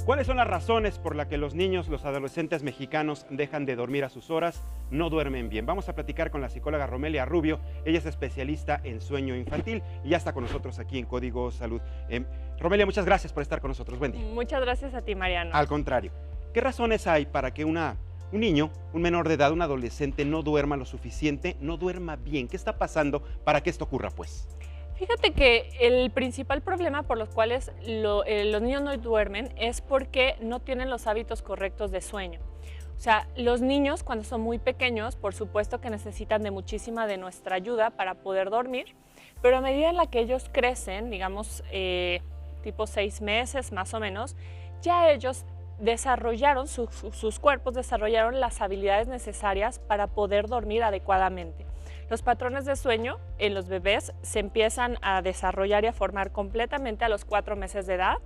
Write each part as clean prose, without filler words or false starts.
¿Cuáles son las razones por las que los niños, los adolescentes mexicanos dejan de dormir a sus horas, no duermen bien? Vamos a platicar con la psicóloga Romelia Rubio. Ella es especialista en sueño infantil y ya está con nosotros aquí en Código Salud. Romelia, muchas gracias por estar con nosotros. Buen día. Muchas gracias a ti, Mariano. Al contrario, ¿qué razones hay para que un niño, un menor de edad, un adolescente no duerma lo suficiente, no duerma bien? ¿Qué está pasando para que esto ocurra, pues? Fíjate que el principal problema por los cuales los niños no duermen es porque no tienen los hábitos correctos de sueño. O sea, los niños cuando son muy pequeños, por supuesto que necesitan de muchísima de nuestra ayuda para poder dormir, pero a medida en la que ellos crecen, digamos, tipo 6 meses más o menos, ya ellos desarrollaron, sus cuerpos desarrollaron las habilidades necesarias para poder dormir adecuadamente. Los patrones de sueño en los bebés se empiezan a desarrollar y a formar completamente a los 4 meses de edad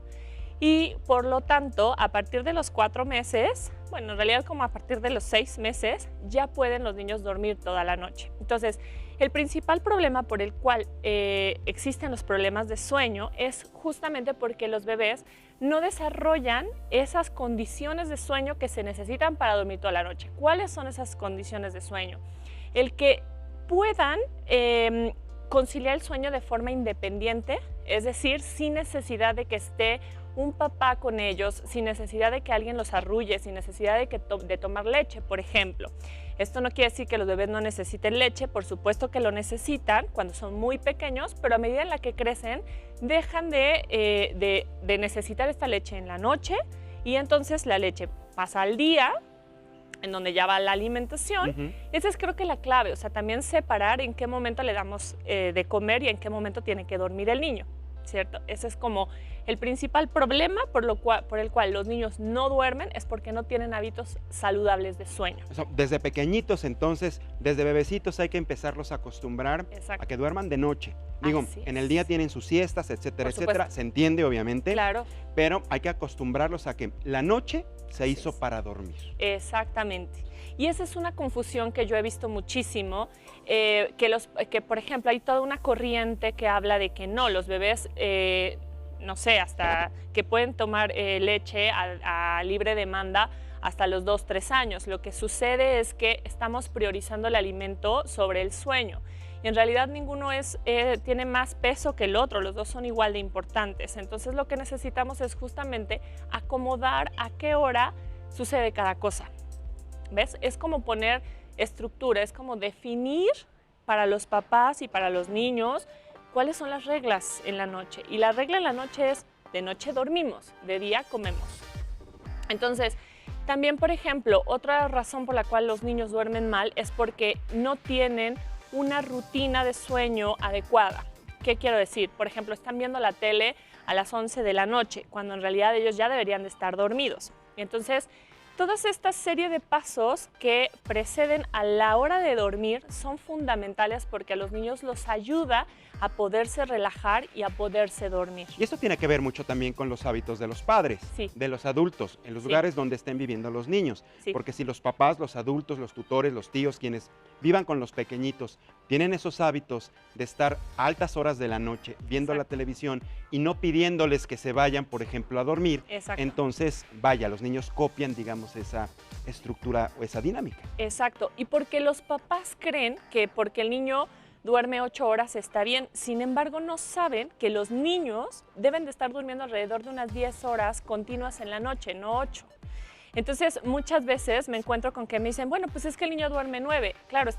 y por lo tanto a partir de los 4 meses, bueno, en realidad como a partir de los 6 meses ya pueden los niños dormir toda la noche. Entonces, el principal problema por el cual existen los problemas de sueño es justamente porque los bebés no desarrollan esas condiciones de sueño que se necesitan para dormir toda la noche. ¿Cuáles son esas condiciones de sueño? El que puedan conciliar el sueño de forma independiente, es decir, sin necesidad de que esté un papá con ellos, sin necesidad de que alguien los arrulle, sin necesidad de tomar leche, por ejemplo. Esto no quiere decir que los bebés no necesiten leche, por supuesto que lo necesitan cuando son muy pequeños, pero a medida en la que crecen dejan de necesitar esta leche en la noche y entonces la leche pasa al día, en donde ya va la alimentación. Esa es creo que la clave, o sea, también separar en qué momento le damos de comer y en qué momento tiene que dormir el niño, ¿cierto? Ese es como el principal problema por el cual los niños no duermen, es porque no tienen hábitos saludables de sueño. O sea, desde pequeñitos, entonces, desde bebecitos hay que empezarlos a acostumbrar a que duerman de noche. Digo, en el día tienen sus siestas, etcétera, etcétera, se entiende obviamente, claro, pero hay que acostumbrarlos a que la noche se hizo para dormir. Exactamente. Y esa es una confusión que yo he visto muchísimo, que por ejemplo hay toda una corriente que habla de que no, los bebés, no sé, hasta que pueden tomar leche a libre demanda hasta los 2, 3 años. Lo que sucede es que estamos priorizando el alimento sobre el sueño. Y en realidad ninguno tiene más peso que el otro, los dos son igual de importantes. Entonces lo que necesitamos es justamente acomodar a qué hora sucede cada cosa. ¿Ves? Es como poner estructura, es como definir para los papás y para los niños cuáles son las reglas en la noche. Y la regla en la noche es, de noche dormimos, de día comemos. Entonces, también, por ejemplo, otra razón por la cual los niños duermen mal es porque no tienen una rutina de sueño adecuada. ¿Qué quiero decir? Por ejemplo, están viendo la tele a las 11 de la noche, cuando en realidad ellos ya deberían de estar dormidos. Y entonces, todas estas serie de pasos que preceden a la hora de dormir son fundamentales porque a los niños los ayuda a poderse relajar y a poderse dormir. Y esto tiene que ver mucho también con los hábitos de los padres, de los adultos, en los lugares donde estén viviendo los niños. Porque si los papás, los adultos, los tutores, los tíos, quienes vivan con los pequeñitos, tienen esos hábitos de estar a altas horas de la noche viendo la televisión y no pidiéndoles que se vayan, por ejemplo, a dormir, entonces, vaya, los niños copian, digamos, esa estructura o esa dinámica. Exacto, y porque los papás creen que porque el niño duerme 8 horas está bien, sin embargo no saben que los niños deben de estar durmiendo alrededor de unas 10 horas continuas en la noche, no 8. Entonces muchas veces me encuentro con que me dicen, bueno, pues es que el niño duerme 9, claro,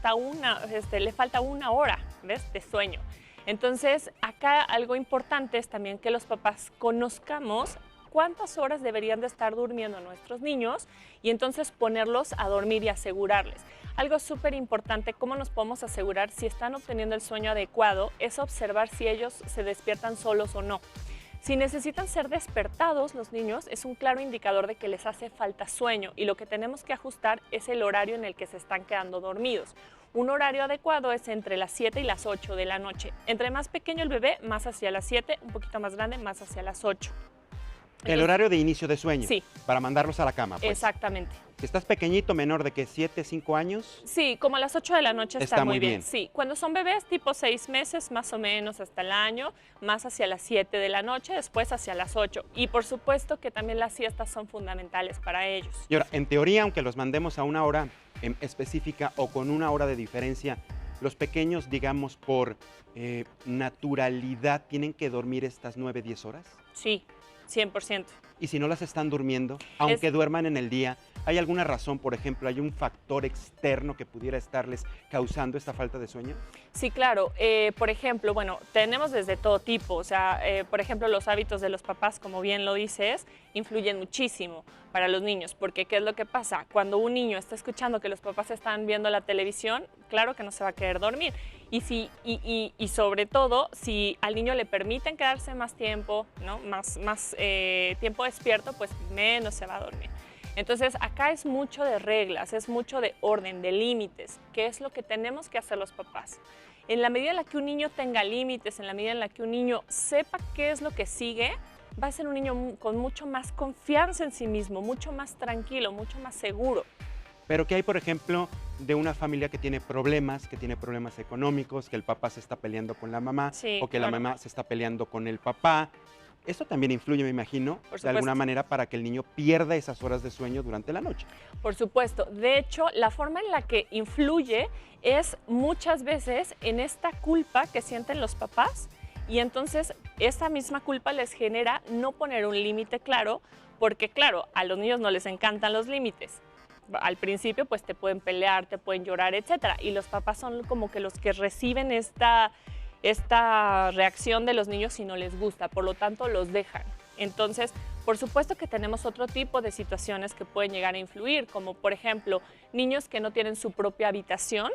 le falta 1 hora, ¿ves?, de sueño. Entonces acá algo importante es también que los papás conozcamos cuántas horas deberían de estar durmiendo nuestros niños y entonces ponerlos a dormir y asegurarles. Algo súper importante, cómo nos podemos asegurar si están obteniendo el sueño adecuado, es observar si ellos se despiertan solos o no. Si necesitan ser despertados los niños, es un claro indicador de que les hace falta sueño y lo que tenemos que ajustar es el horario en el que se están quedando dormidos. Un horario adecuado es entre las 7 y las 8 de la noche. Entre más pequeño el bebé, más hacia las 7, un poquito más grande, más hacia las 8. El horario de inicio de sueño. Sí. Para mandarlos a la cama, pues. Exactamente. Si estás pequeñito, menor de que 7, 5 años. Sí, como a las 8 de la noche está muy bien. bien. Sí, cuando son bebés tipo 6 meses, más o menos hasta el año, más hacia las 7 de la noche, después hacia las 8. Y por supuesto que también las siestas son fundamentales para ellos. Y ahora, en teoría, aunque los mandemos a una hora específica o con una hora de diferencia, los pequeños, digamos, por naturalidad, ¿tienen que dormir estas 9, 10 horas? Sí, 100%. Y si no las están durmiendo, aunque duerman en el día, ¿hay alguna razón, por ejemplo, hay un factor externo que pudiera estarles causando esta falta de sueño? Sí, claro. Por ejemplo, bueno, tenemos desde todo tipo. O sea, por ejemplo, los hábitos de los papás, como bien lo dices, influyen muchísimo para los niños. Porque, ¿qué es lo que pasa? Cuando un niño está escuchando que los papás están viendo la televisión, claro que no se va a querer dormir. Y sobre todo, si al niño le permiten quedarse más tiempo, ¿no? más tiempo despierto, pues menos se va a dormir. Entonces, acá es mucho de reglas, es mucho de orden, de límites, que es lo que tenemos que hacer los papás. En la medida en la que un niño tenga límites, en la medida en la que un niño sepa qué es lo que sigue, va a ser un niño con mucho más confianza en sí mismo, mucho más tranquilo, mucho más seguro. Pero ¿qué hay, por ejemplo, de una familia que tiene problemas económicos, que el papá se está peleando con la mamá, sí, o que la mamá se está peleando con el papá? Eso también influye, me imagino, de alguna manera para que el niño pierda esas horas de sueño durante la noche. Por supuesto. De hecho, la forma en la que influye es muchas veces en esta culpa que sienten los papás, y entonces esa misma culpa les genera no poner un límite claro, porque claro, a los niños no les encantan los límites. Al principio pues te pueden pelear, te pueden llorar, etcétera, y los papás son como que los que reciben esta reacción de los niños si no les gusta, por lo tanto los dejan. Entonces, por supuesto que tenemos otro tipo de situaciones que pueden llegar a influir, como por ejemplo, niños que no tienen su propia habitación.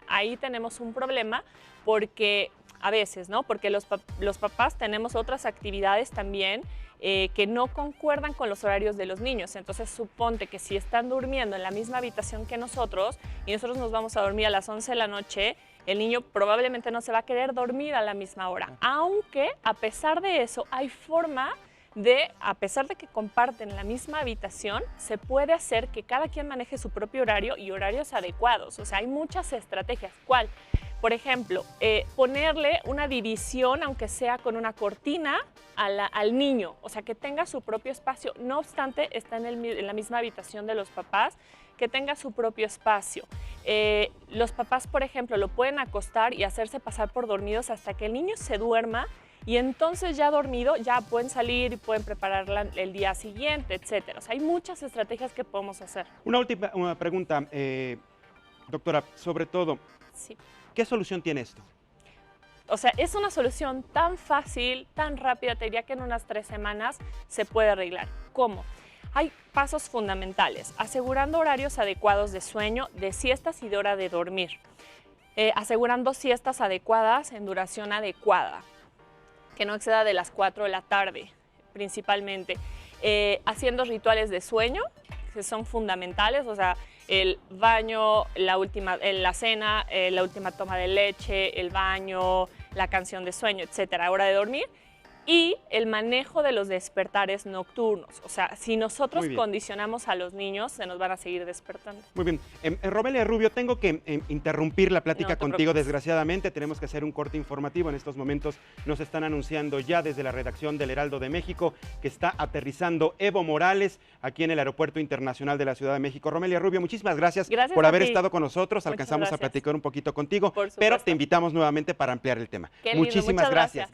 Ahí tenemos un problema porque a veces, ¿no? Porque los papás tenemos otras actividades también que no concuerdan con los horarios de los niños. Entonces, suponte que si están durmiendo en la misma habitación que nosotros y nosotros nos vamos a dormir a las 11 de la noche, el niño probablemente no se va a querer dormir a la misma hora. Aunque, a pesar de eso, hay forma de, a pesar de que comparten la misma habitación, se puede hacer que cada quien maneje su propio horario y horarios adecuados. O sea, hay muchas estrategias. ¿Cuál? Por ejemplo, ponerle una división, aunque sea con una cortina, al niño. O sea, que tenga su propio espacio. No obstante, está en la misma habitación de los papás, que tenga su propio espacio. Los papás, por ejemplo, lo pueden acostar y hacerse pasar por dormidos hasta que el niño se duerma, y entonces ya dormido ya pueden salir y pueden preparar el día siguiente, etcétera. O sea, hay muchas estrategias que podemos hacer. Una última pregunta, doctora, sobre todo, sí. ¿Qué solución tiene esto? O sea, es una solución tan fácil, tan rápida, te diría que en unas 3 semanas se puede arreglar. ¿Cómo? Hay pasos fundamentales, asegurando horarios adecuados de sueño, de siestas y de hora de dormir. Asegurando siestas adecuadas en duración adecuada, que no exceda de las 4 de la tarde, principalmente. Haciendo rituales de sueño, que son fundamentales, o sea, el baño, la cena, la última toma de leche, el baño, la canción de sueño, etcétera, hora de dormir. Y el manejo de los despertares nocturnos. O sea, si nosotros condicionamos a los niños, se nos van a seguir despertando. Muy bien. Romelia Rubio, tengo que interrumpir la plática contigo, desgraciadamente. Tenemos que hacer un corte informativo. En estos momentos nos están anunciando ya desde la redacción del Heraldo de México que está aterrizando Evo Morales aquí en el Aeropuerto Internacional de la Ciudad de México. Romelia Rubio, muchísimas gracias por haber estado con nosotros. Alcanzamos a platicar un poquito contigo, pero te invitamos nuevamente para ampliar el tema. Muchísimas gracias.